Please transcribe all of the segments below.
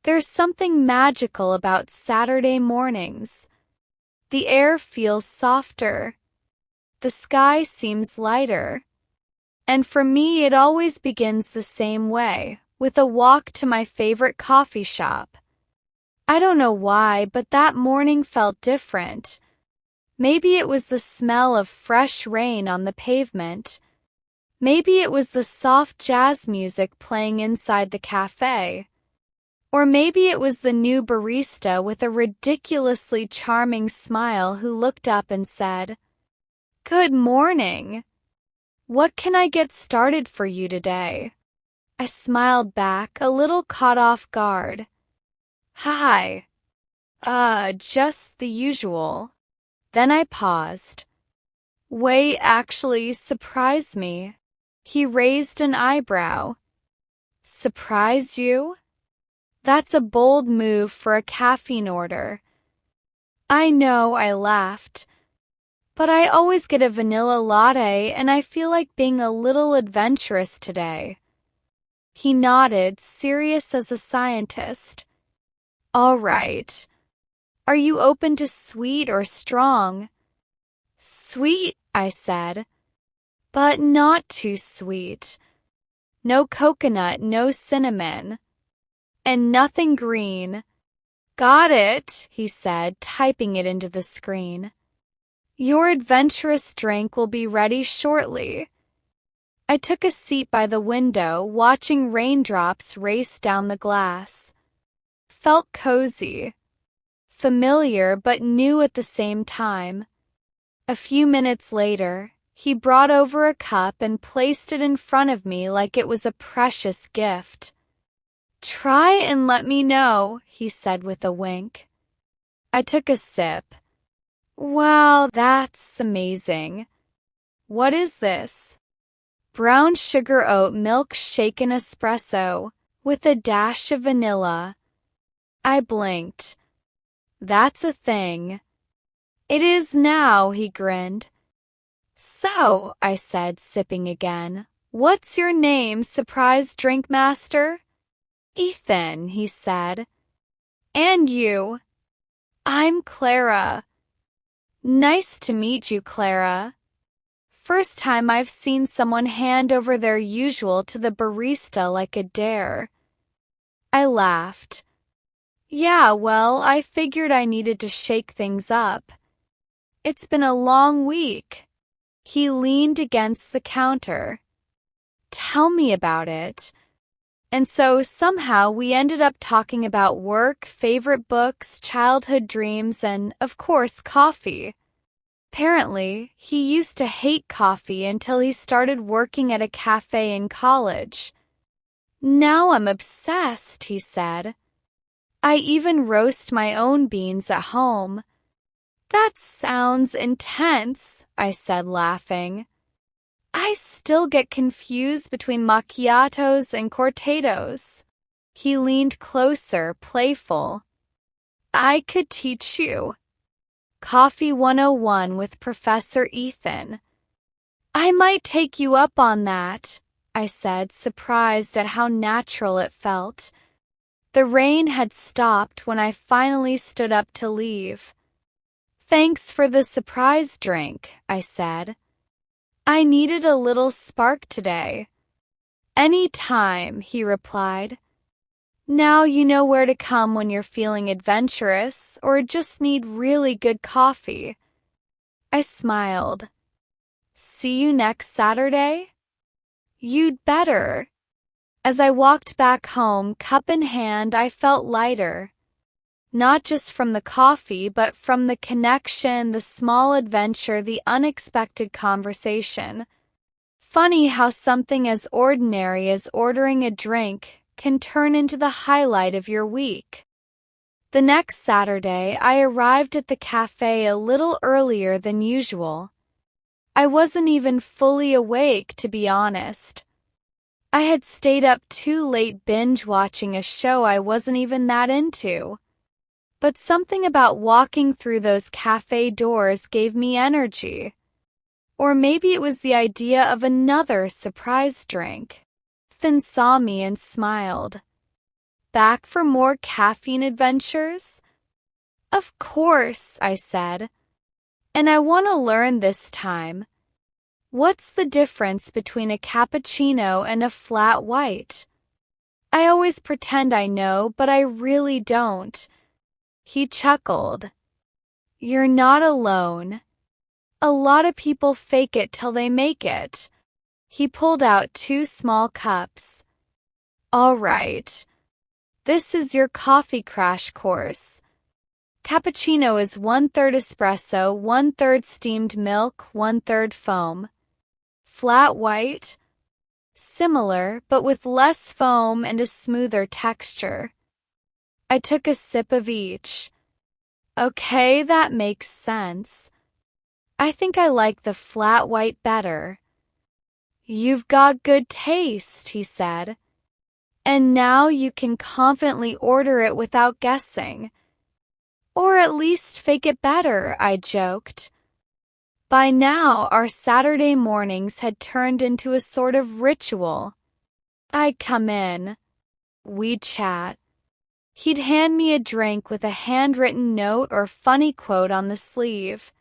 There's something magical about Saturday mornings. The air feels softer. The sky seems lighter. And for me, it always begins the same way, with a walk to my favorite coffee shop. I don't know why, but that morning felt different. Maybe it was the smell of fresh rain on the pavement. Maybe it was the soft jazz music playing inside the cafe. Or maybe it was the new barista with a ridiculously charming smile who looked up and said, "Good morning. What can I get started for you today?" I smiled back, a little caught off guard. "Hi. Just the usual." Then I paused. Wei actually surprised me. He raised an eyebrow. "Surprised you? That's a bold move for a caffeine order." "I know," I laughed. "But I always get a vanilla latte and I feel like being a little adventurous today." He nodded, serious as a scientist. "All right. Are you open to sweet or strong?" "Sweet," I said. "But not too sweet. No coconut, no cinnamon. And nothing green." "Got it," he said, typing it into the screen. "Your adventurous drink will be ready shortly." I took a seat by the window, watching raindrops race down the glass. Felt cozy. Familiar but new at the same time. A few minutes later, he brought over a cup and placed it in front of me like it was a precious gift. "Try and let me know," he said with a wink. I took a sip. "Wow, that's amazing. What is this?" "Brown sugar oat milk shaken espresso, with a dash of vanilla." I blinked. "That's a thing." "It is now," he grinned. "So," I said, sipping again, "what's your name, surprise drink master?" "Ethan," he said. "And you?" "I'm Clara." "Nice to meet you, Clara." First time I've seen someone hand over their usual to the barista like a dare. I laughed. "Yeah, well, I figured I needed to shake things up. It's been a long week." He leaned against the counter. "Tell me about it." And so somehow we ended up talking about work, favorite books, childhood dreams, and, of course, coffee. Apparently, he used to hate coffee until he started working at a cafe in college. "Now I'm obsessed," he said. "I even roast my own beans at home." "That sounds intense," I said, laughing. "I still get confused between macchiatos and cortados." He leaned closer, playful. "I could teach you. Coffee 101 with Professor Ethan." "I might take you up on that," I said, surprised at how natural it felt. The rain had stopped when I finally stood up to leave. "Thanks for the surprise drink," I said. "I needed a little spark today." "Any time," he replied. "Now you know where to come when you're feeling adventurous or just need really good coffee." I smiled. "See you next Saturday?" "You'd better." As I walked back home, cup in hand, I felt lighter. Not just from the coffee, but from the connection, the small adventure, the unexpected conversation. Funny how something as ordinary as ordering a drink can turn into the highlight of your week. The next Saturday, I arrived at the cafe a little earlier than usual. I wasn't even fully awake, to be honest. I had stayed up too late binge-watching a show I wasn't even that into. But something about walking through those cafe doors gave me energy. Or maybe it was the idea of another surprise drink. Ethan saw me and smiled. back for more caffeine adventures? Of course, I said. And I want to learn this time. What's the difference between a cappuccino and a flat white? I always pretend I know, but I really don't. He chuckled. You're not alone. A lot of people fake it till they make it. He pulled out 2 small cups. All right. This is your coffee crash course. Cappuccino is 1/3 espresso, 1/3 steamed milk, 1/3 foam. Flat white? Similar, but with less foam and a smoother texture. I took a sip of each. Okay, that makes sense. I think I like the flat white better. You've got good taste, he said. And now you can confidently order it without guessing. Or at least fake it better, I joked. By now, our Saturday mornings had turned into a sort of ritual. I'd come in. We'd chat. He'd hand me a drink with a handwritten note or funny quote on the sleeve.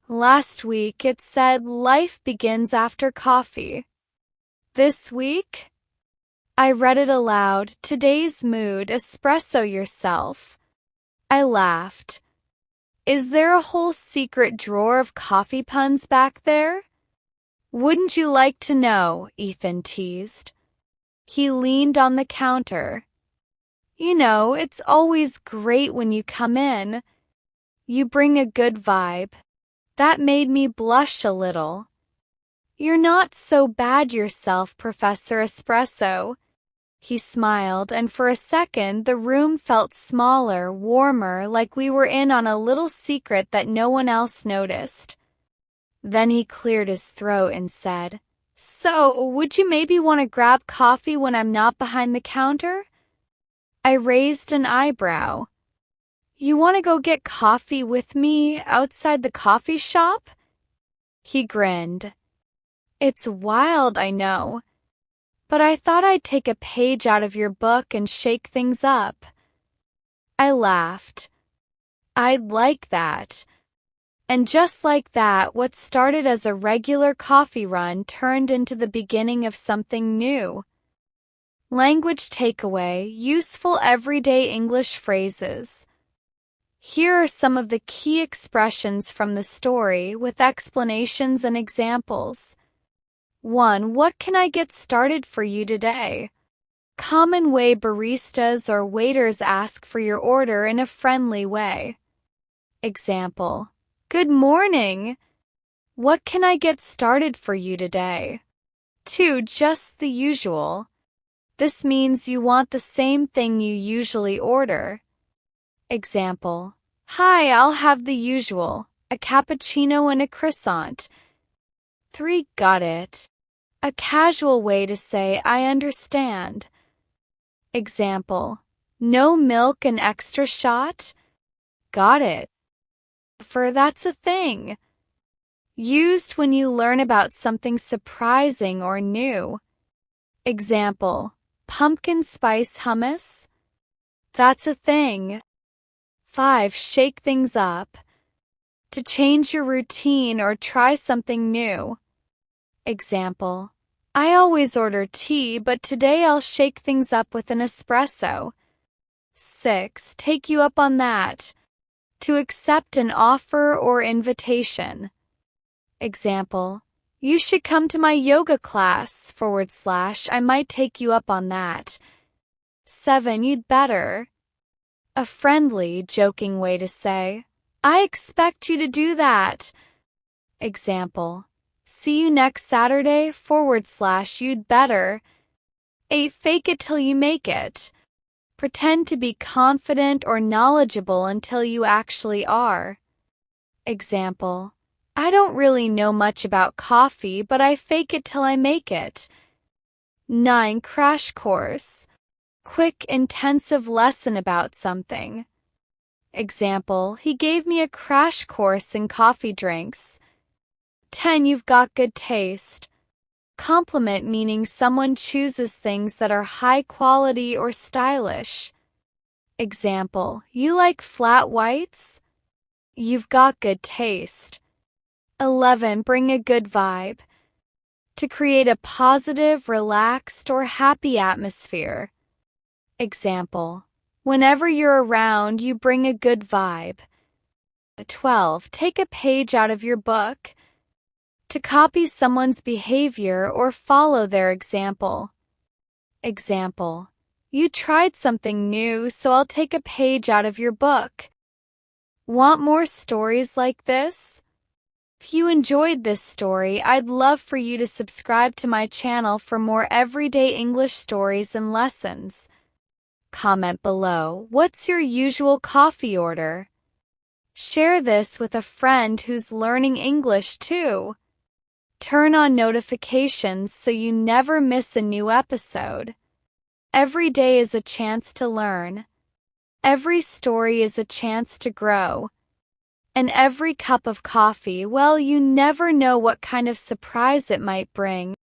Last week it said, "Life begins after coffee." This week? I read it aloud. Today's mood, espresso yourself. I laughed. Is there a whole secret drawer of coffee puns back there? Wouldn't you like to know? Ethan teased. He leaned on the counter. You know, it's always great when you come in. You bring a good vibe. That made me blush a little. You're not so bad yourself, Professor Espresso. He smiled, and for a second the room felt smaller, warmer, like we were in on a little secret that no one else noticed. Then he cleared his throat and said, So, would you maybe want to grab coffee when I'm not behind the counter? I raised an eyebrow. You want to go get coffee with me outside the coffee shop? He grinned. It's wild, I know. But I thought I'd take a page out of your book and shake things up. I laughed. I'd like that. And just like that, what started as a regular coffee run turned into the beginning of something new. Language takeaway, useful everyday English phrases. Here are some of the key expressions from the story with explanations and examples. 1. What can I get started for you today? Common way baristas or waiters ask for your order in a friendly way. Example. Good morning. What can I get started for you today? 2. Just the usual. This means you want the same thing you usually order. Example. Hi, I'll have the usual, a cappuccino and a croissant. 3. Got it. A casual way to say I understand. Example. No milk and extra shot? Got it. For that's a thing. Used when you learn about something surprising or new. Example. Pumpkin spice hummus? That's a thing. 5. Shake things up. To change your routine or try something new. Example. I always order tea, but today I'll shake things up with an espresso. 6. Take you up on that. To accept an offer or invitation. Example. You should come to my yoga class, / I might take you up on that. 7. You'd better. A friendly, joking way to say, I expect you to do that. Example. See you next Saturday, / you'd better. 8. Fake it till you make it. Pretend to be confident or knowledgeable until you actually are. Example. I don't really know much about coffee, but I fake it till I make it. 9. Crash course. Quick, intensive lesson about something. Example. He gave me a crash course in coffee drinks. 10. You've got good taste. Compliment meaning someone chooses things that are high quality or stylish. Example, you like flat whites? You've got good taste. 11. Bring a good vibe. To create a positive, relaxed, or happy atmosphere. Example, whenever you're around, you bring a good vibe. 12. Take a page out of your book. To copy someone's behavior or follow their example. Example, you tried something new, so I'll take a page out of your book. Want more stories like this? If you enjoyed this story, I'd love for you to subscribe to my channel for more everyday English stories and lessons. Comment below, what's your usual coffee order? Share this with a friend who's learning English too. Turn on notifications so you never miss a new episode. Every day is a chance to learn. Every story is a chance to grow. And every cup of coffee, well, you never know what kind of surprise it might bring.